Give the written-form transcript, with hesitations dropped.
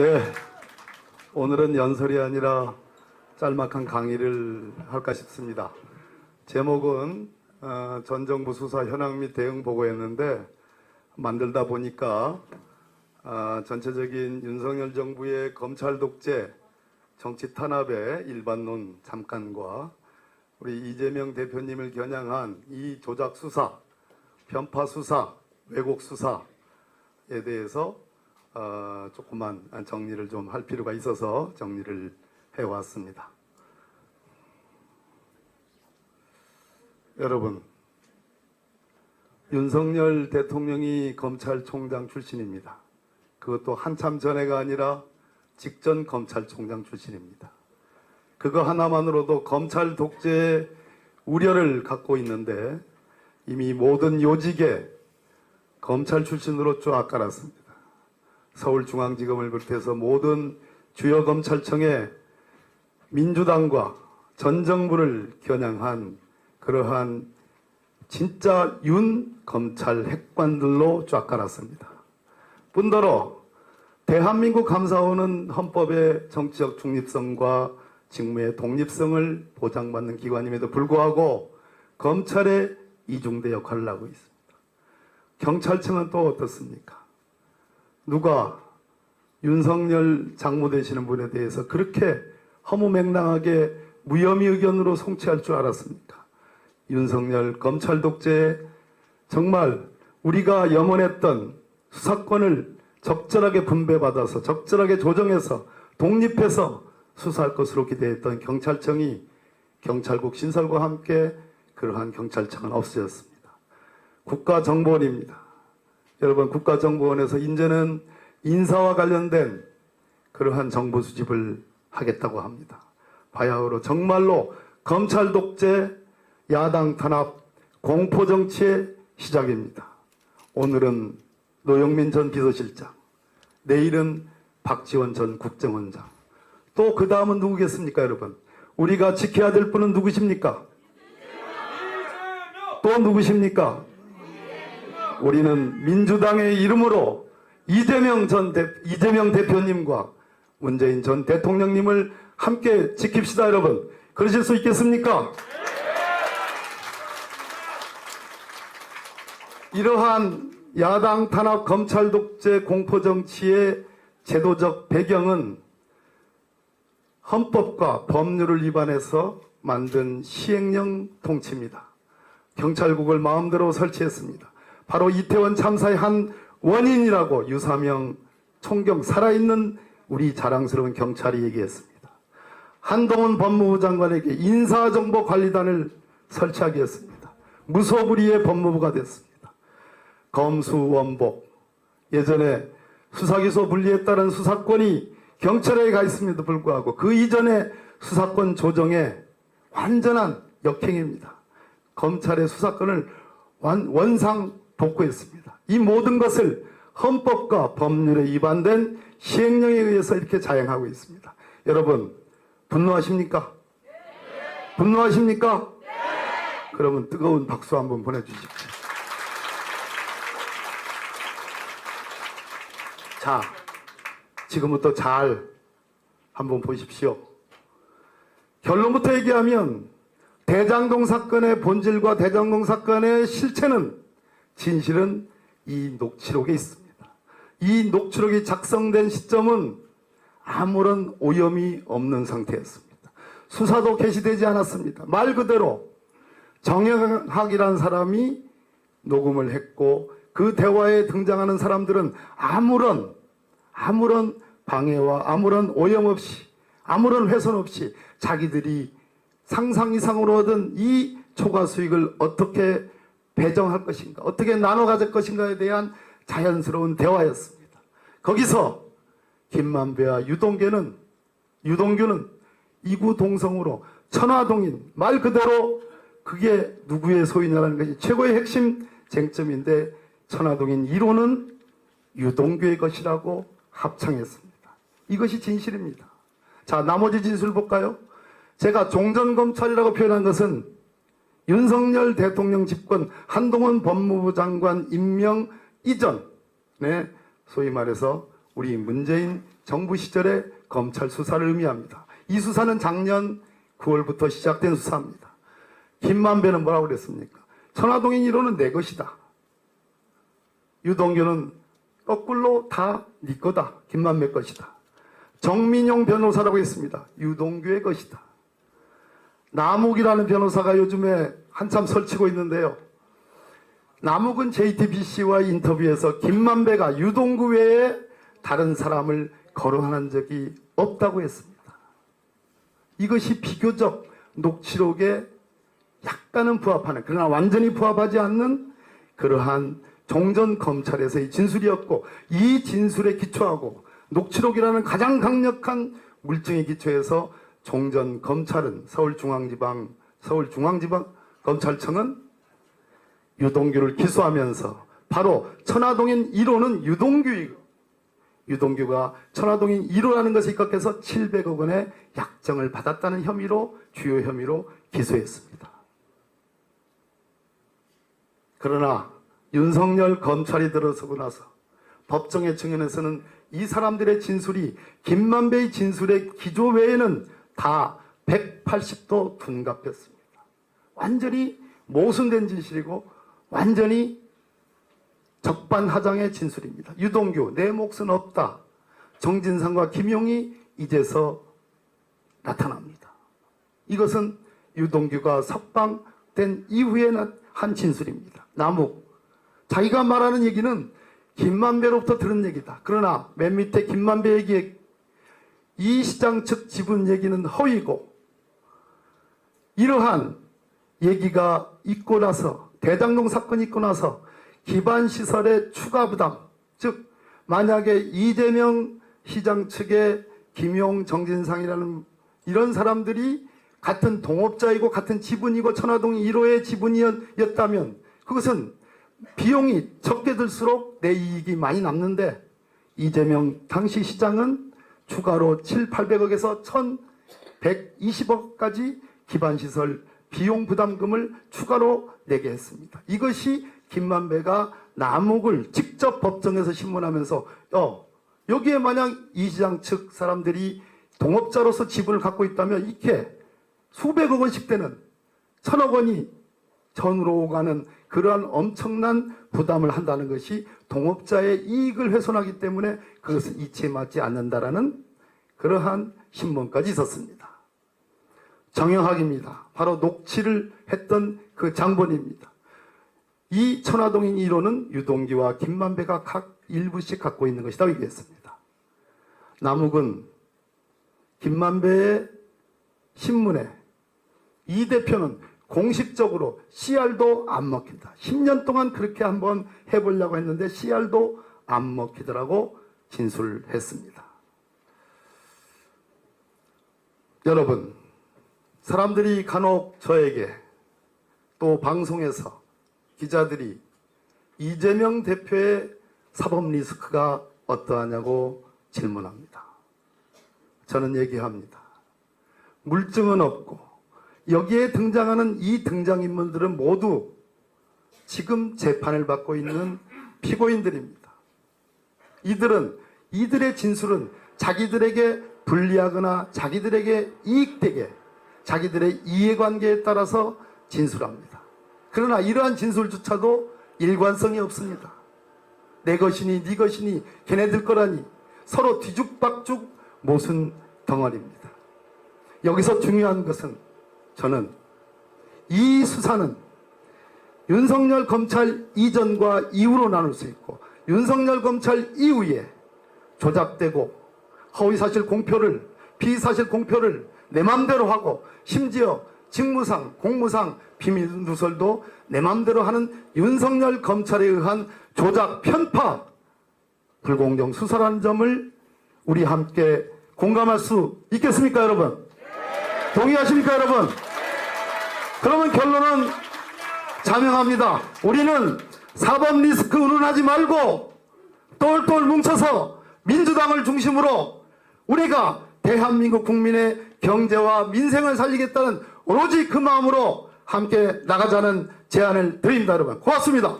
네, 오늘은 연설이 아니라 짤막한 강의를 할까 싶습니다. 제목은 전 정부 수사 현황 및 대응 보고였는데 만들다 보니까 전체적인 윤석열 정부의 검찰 독재, 정치 탄압의 일반론 잠깐과 우리 이재명 대표님을 겨냥한 이 조작 수사, 편파 수사, 왜곡 수사에 대해서 조금만 정리를 좀 할 필요가 있어서 정리를 해왔습니다. 여러분, 윤석열 대통령이 검찰총장 출신입니다. 그것도 한참 전에가 아니라 직전 검찰총장 출신입니다. 그거 하나만으로도 검찰 독재의 우려를 갖고 있는데 이미 모든 요직에 검찰 출신으로 쫙 깔았습니다. 서울중앙지검을 비롯해서 모든 주요 검찰청에 민주당과 전 정부를 겨냥한 그러한 진짜 윤 검찰 핵관들로 쫙 깔았습니다. 뿐더러 대한민국 감사원은 헌법의 정치적 중립성과 직무의 독립성을 보장받는 기관임에도 불구하고 검찰의 이중대 역할을 하고 있습니다. 경찰청은 또 어떻습니까? 누가 윤석열 장모 되시는 분에 대해서 그렇게 허무맹랑하게 무혐의 의견으로 송치할 줄 알았습니까? 윤석열 검찰 독재에 정말 우리가 염원했던 수사권을 적절하게 분배받아서 적절하게 조정해서 독립해서 수사할 것으로 기대했던 경찰청이 경찰국 신설과 함께 그러한 경찰청은 없어졌습니다. 국가정보원입니다. 여러분, 국가정보원에서 이제는 인사와 관련된 그러한 정보 수집을 하겠다고 합니다. 바야흐로 정말로 검찰 독재, 야당 탄압, 공포정치의 시작입니다. 오늘은 노영민 전 비서실장, 내일은 박지원 전 국정원장, 또 그 다음은 누구겠습니까, 여러분? 우리가 지켜야 될 분은 누구십니까? 또 누구십니까? 우리는 민주당의 이름으로 이재명 대표님과 문재인 전 대통령님을 함께 지킵시다, 여러분. 그러실 수 있겠습니까? 이러한 야당 탄압, 검찰 독재, 공포정치의 제도적 배경은 헌법과 법률을 위반해서 만든 시행령 통치입니다. 경찰국을 마음대로 설치했습니다. 바로 이태원 참사의 한 원인이라고 유사명 총경 살아있는 우리 자랑스러운 경찰이 얘기했습니다. 한동훈 법무부 장관에게 인사정보관리단을 설치하게 했습니다. 무소불위의 법무부가 됐습니다. 검수원복, 예전에 수사기소 분리에 따른 수사권이 경찰에 가 있음에도 불구하고 그 이전의 수사권 조정에 완전한 역행입니다. 검찰의 수사권을 원상 복구했습니다. 이 모든 것을 헌법과 법률에 위반된 시행령에 의해서 이렇게 자행하고 있습니다. 여러분, 분노하십니까? 분노하십니까? 그러면 뜨거운 박수 한번 보내주십시오. 자, 지금부터 잘 한번 보십시오. 결론부터 얘기하면 대장동 사건의 본질과 대장동 사건의 실체는, 진실은 이 녹취록에 있습니다. 이 녹취록이 작성된 시점은 아무런 오염이 없는 상태였습니다. 수사도 개시되지 않았습니다. 말 그대로 정영학이라는 사람이 녹음을 했고 그 대화에 등장하는 사람들은 아무런 방해와 아무런 오염 없이, 아무런 훼손 없이 자기들이 상상 이상으로 얻은 이 초과 수익을 어떻게 배정할 것인가, 어떻게 나눠 가질 것인가에 대한 자연스러운 대화였습니다. 거기서 김만배와 유동규는 이구동성으로 천화동인, 말 그대로 그게 누구의 소유냐라는 것이 최고의 핵심 쟁점인데 천화동인 1호는 유동규의 것이라고 합창했습니다. 이것이 진실입니다. 자, 나머지 진술 볼까요? 제가 종전검찰이라고 표현한 것은 윤석열 대통령 집권 한동훈 법무부 장관 임명 이전에 소위 말해서 우리 문재인 정부 시절의 검찰 수사를 의미합니다. 이 수사는 작년 9월부터 시작된 수사입니다. 김만배는 뭐라고 그랬습니까? 천화동인 1호는 내 것이다. 유동규는 거꾸로 다 네 거다. 김만배 것이다. 정민용 변호사라고 했습니다. 유동규의 것이다. 남욱이라는 변호사가 요즘에 한참 설치고 있는데요. 남욱은 JTBC와 인터뷰에서 김만배가 유동규 외에 다른 사람을 거론한 적이 없다고 했습니다. 이것이 비교적 녹취록에 약간은 부합하는, 그러나 완전히 부합하지 않는 그러한 종전 검찰에서의 진술이었고, 이 진술에 기초하고 녹취록이라는 가장 강력한 물증에 기초해서 종전 검찰은 서울중앙지방검찰청은 유동규를 기소하면서 바로 천화동인 1호는 유동규가 천화동인 1호라는 것에 입각해서 700억 원의 약정을 받았다는 혐의로, 주요 혐의로 기소했습니다. 그러나 윤석열 검찰이 들어서고 나서 법정의 증언에서는 이 사람들의 진술이 김만배의 진술의 기조 외에는 다 180도 둔갑했습니다. 완전히 모순된 진실이고 완전히 적반하장의 진술입니다. 유동규, 내 몫은 없다. 정진상과 김용이 이제서 나타납니다. 이것은 유동규가 석방된 이후에 한 진술입니다. 남욱, 자기가 말하는 얘기는 김만배로부터 들은 얘기다. 그러나 맨 밑에 김만배 얘기에 이 시장 측 지분 얘기는 허위고, 이러한 얘기가 있고 나서, 대장동 사건이 있고 나서 기반시설의 추가 부담, 즉 만약에 이재명 시장 측의 김용, 정진상이라는 이런 사람들이 같은 동업자이고 같은 지분이고 천화동 1호의 지분이었다면 그것은 비용이 적게 들수록 내 이익이 많이 남는데, 이재명 당시 시장은 추가로 800억에서 1120억까지 기반시설 비용 부담금을 추가로 내게 했습니다. 이것이 김만배가 남욱을 직접 법정에서 신문하면서 여기에 만약 이 시장 측 사람들이 동업자로서 지분을 갖고 있다면 이렇게 수백억 원씩 되는, 1000억 원이 전으로 오가는 그러한 엄청난 부담을 한다는 것이 동업자의 이익을 훼손하기 때문에 그것은 이치에 맞지 않는다라는 그러한 신문까지 있었습니다. 정영학입니다. 바로 녹취를 했던 그 장본입니다. 이 천화동인 1호는 유동규와 김만배가 각 일부씩 갖고 있는 것이라고 얘기했습니다. 남욱은 김만배의 신문에 이 대표는 공식적으로 CR도 안 먹힌다. 10년 동안 그렇게 한번 해보려고 했는데 CR도 안 먹히더라고 진술했습니다. 여러분, 사람들이 간혹 저에게 또 방송에서 기자들이 이재명 대표의 사법 리스크가 어떠하냐고 질문합니다. 저는 얘기합니다. 물증은 없고 여기에 등장하는 이 등장인물들은 모두 지금 재판을 받고 있는 피고인들입니다. 이들의 진술은 자기들에게 불리하거나 자기들에게 이익되게 자기들의 이해관계에 따라서 진술합니다. 그러나 이러한 진술조차도 일관성이 없습니다. 내 것이니 네 것이니 걔네들 거라니 서로 뒤죽박죽 모순 덩어리입니다. 여기서 중요한 것은 저는 이 수사는 윤석열 검찰 이전과 이후로 나눌 수 있고 윤석열 검찰 이후에 조작되고 허위사실 공표를 비사실 공표를 내 맘대로 하고 심지어 직무상 공무상 비밀 누설도 내 맘대로 하는 윤석열 검찰에 의한 조작 편파 불공정 수사라는 점을 우리 함께 공감할 수 있겠습니까 여러분? 동의하십니까 여러분? 그러면 결론은 자명합니다. 우리는 사법 리스크 운운하지 말고 똘똘 뭉쳐서 민주당을 중심으로 우리가 대한민국 국민의 경제와 민생을 살리겠다는 오로지 그 마음으로 함께 나가자는 제안을 드립니다. 여러분 고맙습니다.